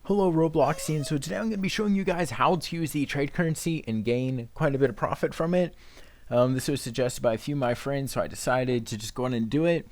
Hello Robloxians, so today I'm going to be showing you guys how to use the trade currency and gain quite a bit of profit from it. This was suggested by a few of my friends, so I decided to just go on and do it.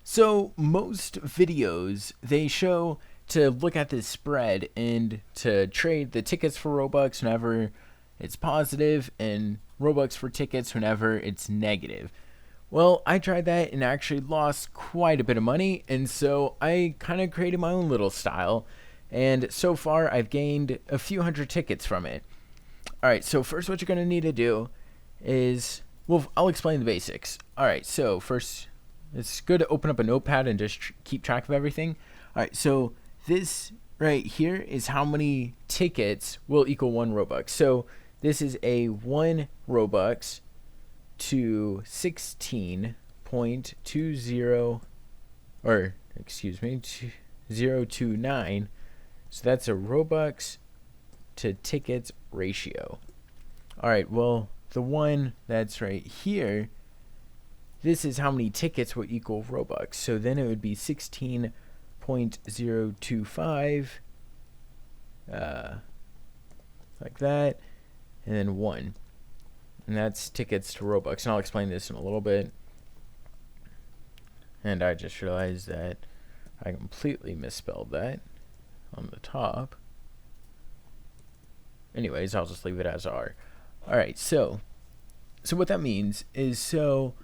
So most videos, they show to look at this spread and to trade the tickets for Robux whenever it's positive and Robux for tickets whenever it's negative. Well, I tried that and actually lost quite a bit of money, and so I kind of created my own little style. And so far, I've gained a few hundred tickets from it. Alright, so first what you're going to need to do is, well, I'll explain the basics. Alright, so first, it's good to open up a notepad and just keep track of everything. Alright, so this right here is how many tickets will equal 1 Robux. So this is a 1 Robux to 16.20, or excuse me, 029. So that's a Robux to tickets ratio. Alright, well, the one that's right here, this is how many tickets will equal Robux. So then it would be 16.025, like that, and then 1. And that's tickets to Robux. And I'll explain this in a little bit. And I just realized that I completely misspelled that on the top. Anyways, I'll just leave it as R. Alright, so what that means is, so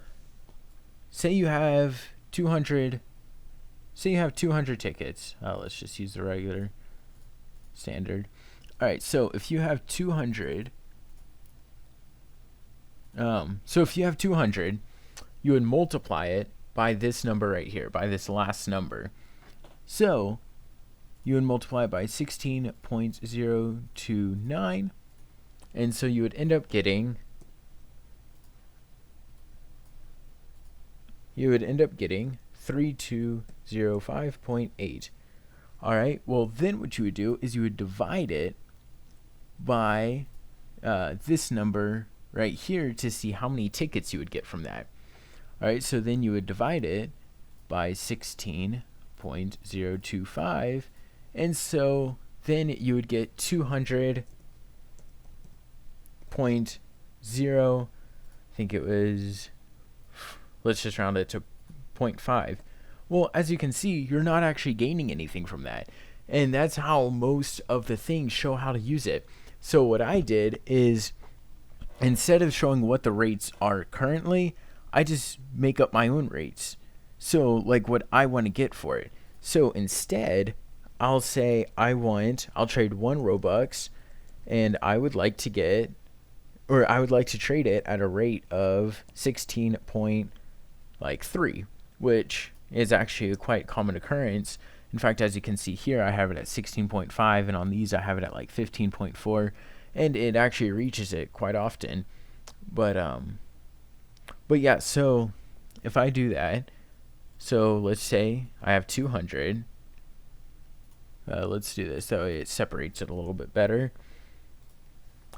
say you have 200 tickets. Let's just use the regular standard. Alright, so if you have 200, you would multiply it by this number right here, by this last number. So you would multiply it by 16.029, and so you would end up getting 3205.8. Alright, well then what you would do is you would divide it by this number right here to see how many tickets you would get from that. Alright, so then you would divide it by 16.025, and so then you would get 200.0, I think it was, let's just round it to 0.5. Well, as you can see, you're not actually gaining anything from that. And that's how most of the things show how to use it. So what I did is, instead of showing what the rates are currently, I just make up my own rates. So like what I want to get for it. So instead, I'll say I'll trade 1 Robux, and I would like to trade it at a rate of 16.3, which is actually a quite common occurrence. In fact, as you can see here, I have it at 16.5, and on these I have it at like 15.4, and it actually reaches it quite often. But yeah, so if I do that, so let's say I have 200. Let's do this so it separates it a little bit better.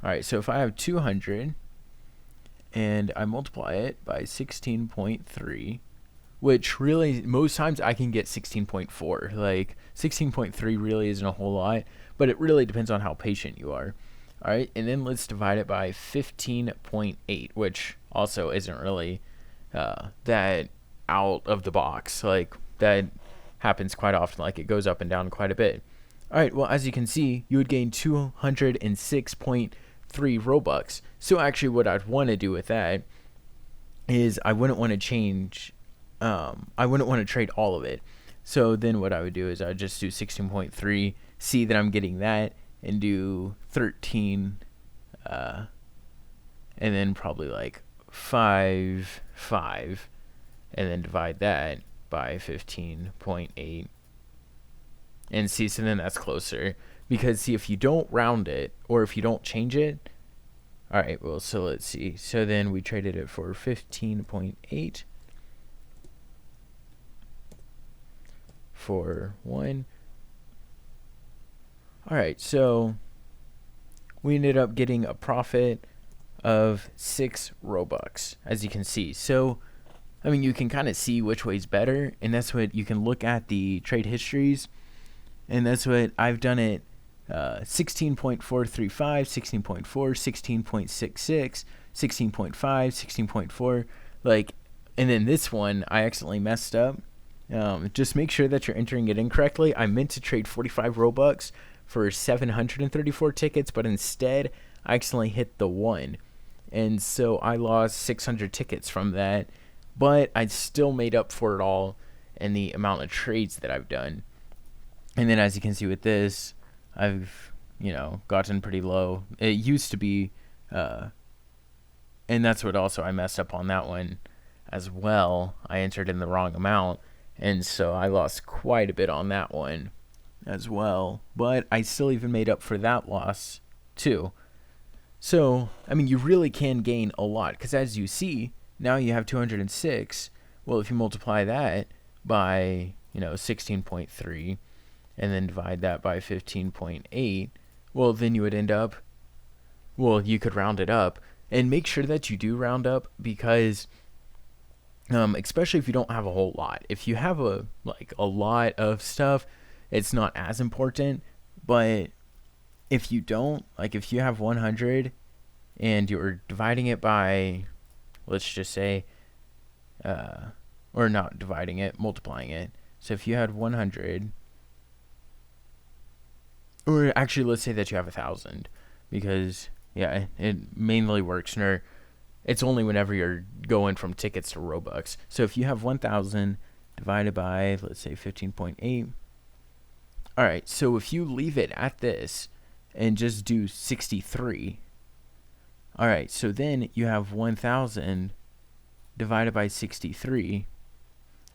Alright, so if I have 200 and I multiply it by 16.3, which really most times I can get 16.4. Like 16.3 really isn't a whole lot, but it really depends on how patient you are. Alright, and then let's divide it by 15.8, which also isn't really that out of the box. Like that happens quite often, like it goes up and down quite a bit. Alright, well, as you can see, you would gain 206.3 Robux. So actually what I'd want to do with that is I wouldn't want to trade all of it. So then what I would do is I would just do 16.3, see that I'm getting that, and do 13, and then probably like 5, and then divide that by 15.8, and see, so then that's closer. Because see, if you don't round it, or if you don't change it, alright, well, so let's see. So then we traded it for 15.8 for 1. Alright, so we ended up getting a profit of 6 Robux, as you can see. So you can kind of see which way's better, and that's what you can look at the trade histories And that's what I've done it 16.435, 16.4, 16.66, 16.5, 16.4. Like, and then this one, I accidentally messed up. Just make sure that you're entering it incorrectly. I meant to trade 45 Robux for 734 tickets, but instead I accidentally hit the 1. And so I lost 600 tickets from that, but I still made up for it all in the amount of trades that I've done. And then as you can see with this, I've, gotten pretty low. It used to be, and that's what also I messed up on that one as well. I entered in the wrong amount, and so I lost quite a bit on that one as well. But I still even made up for that loss too. So, you really can gain a lot, because as you see, now you have 206. Well, if you multiply that by, 16.3, and then divide that by 15.8, well, then you would end up, you could round it up. And make sure that you do round up, because especially if you don't have a whole lot. If you have a lot of stuff, it's not as important. But if you don't, if you have 100 and you're dividing it by, let's just say, or not dividing it, multiplying it. So if you had 100, or actually let's say that you have 1,000, because it mainly works it's only whenever you're going from tickets to Robux. So if you have 1,000 divided by, let's say, 15.8. All right, so if you leave it at this and just do 63. All right, so then you have 1,000 divided by 63.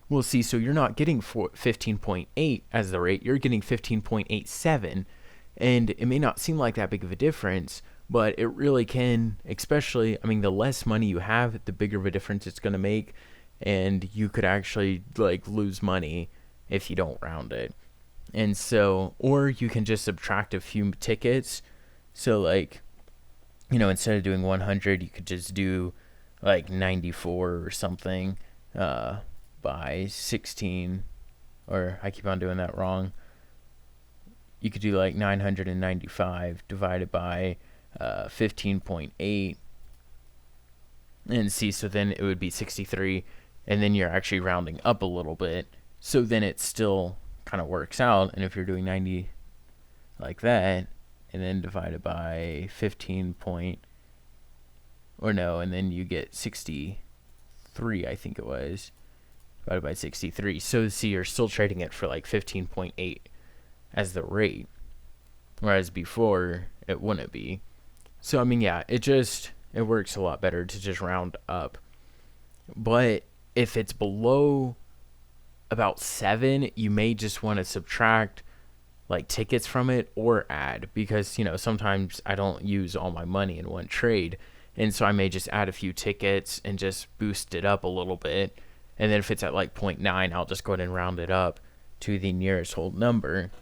We'll see, so you're not getting 15.8 as the rate, you're getting 15.87. And it may not seem like that big of a difference, but it really can, especially, the less money you have, the bigger of a difference it's going to make. And you could actually, lose money if you don't round it. And so, or you can just subtract a few tickets. So, instead of doing 100, you could just do, 94 or something by 16. Or I keep on doing that wrong. You could do 995 divided by 15.8, and see, so then it would be 63, and then you're actually rounding up a little bit, so then it still kind of works out. And if you're doing 90 like that, and then divided by 15 point, or no, and then you get 63, I think it was, divided by 63. So see, you're still trading it for 15.8 as the rate, whereas before it wouldn't be. So it works a lot better to just round up. But if it's below about 7, you may just want to subtract tickets from it or add, because sometimes I don't use all my money in one trade, and so I may just add a few tickets and just boost it up a little bit. And then if it's at 0.9, I'll just go ahead and round it up to the nearest whole number.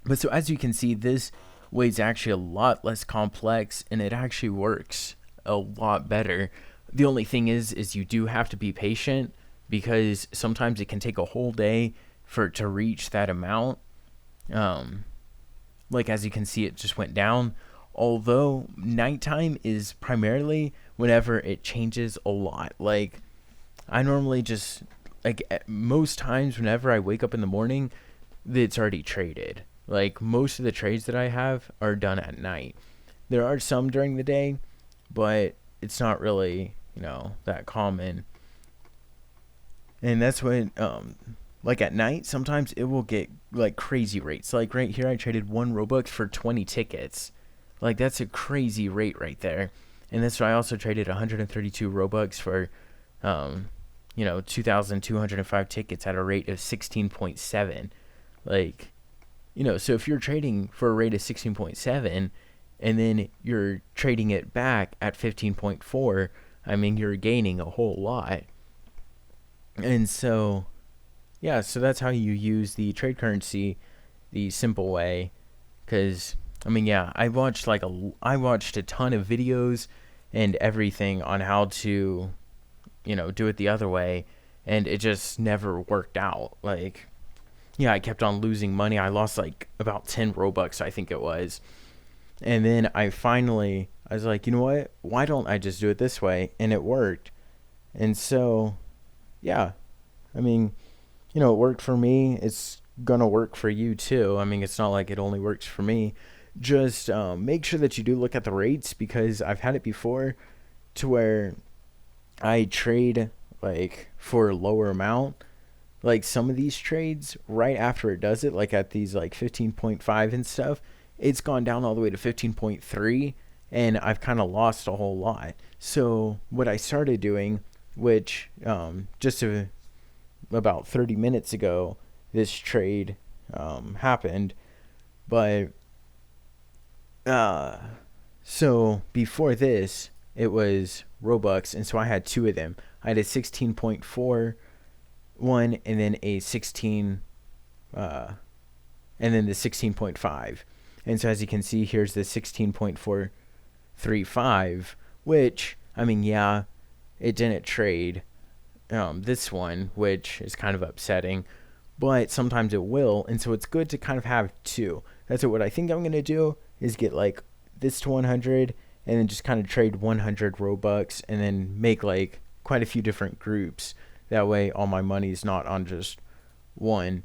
But so as you can see, this way is actually a lot less complex, and it actually works a lot better. The only thing is you do have to be patient, because sometimes it can take a whole day for it to reach that amount. As you can see, it just went down. Although nighttime is primarily whenever it changes a lot. I normally just, most times whenever I wake up in the morning, it's already traded. Most of the trades that I have are done at night. There are some during the day, but it's not really, that common. And that's when, at night, sometimes it will get, crazy rates. Right here, I traded 1 Robux for 20 tickets. That's a crazy rate right there. And that's why I also traded 132 Robux for, 2,205 tickets at a rate of 16.7. So if you're trading for a rate of 16.7 and then you're trading it back at 15.4, you're gaining a whole lot. And so, so that's how you use the trade currency the simple way. Because, I watched a ton of videos and everything on how to, do it the other way, and it just never worked out. yeah, I kept on losing money. I lost like about 10 Robux, I think it was. And then I was like, you know what? Why don't I just do it this way? And it worked. And so, yeah, I mean, it worked for me. It's gonna work for you too. I mean, it's not like it only works for me. Just make sure that you do look at the rates, because I've had it before to where I trade like for a lower amount. Like some of these trades, right after it does it, like at these like 15.5 and stuff, it's gone down all the way to 15.3, and I've kind of lost a whole lot. So what I started doing, which about 30 minutes ago, this trade happened, but uh, so before this, it was Robux, and so I had two of them. I had a 16.4 one, and then a 16, and then the 16.5. And so as you can see, here's the 16.435, which, I mean, yeah, it didn't trade this one, which is kind of upsetting, but sometimes it will, and so it's good to kind of have two. That's what I think I'm going to do, is get like this to 100, and then just kind of trade 100 Robux, and then make like quite a few different groups. That way all my money is not on just one.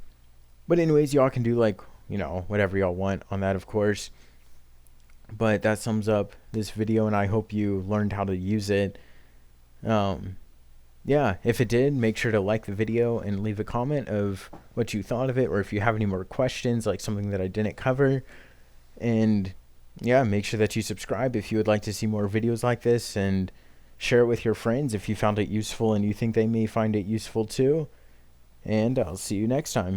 But anyways, y'all can do like, whatever y'all want on that, of course. But that sums up this video, and I hope you learned how to use it. Yeah, if it did, make sure to like the video and leave a comment of what you thought of it, or if you have any more questions, like something that I didn't cover. And yeah, make sure that you subscribe if you would like to see more videos like this, and share it with your friends if you found it useful and you think they may find it useful too. And I'll see you next time.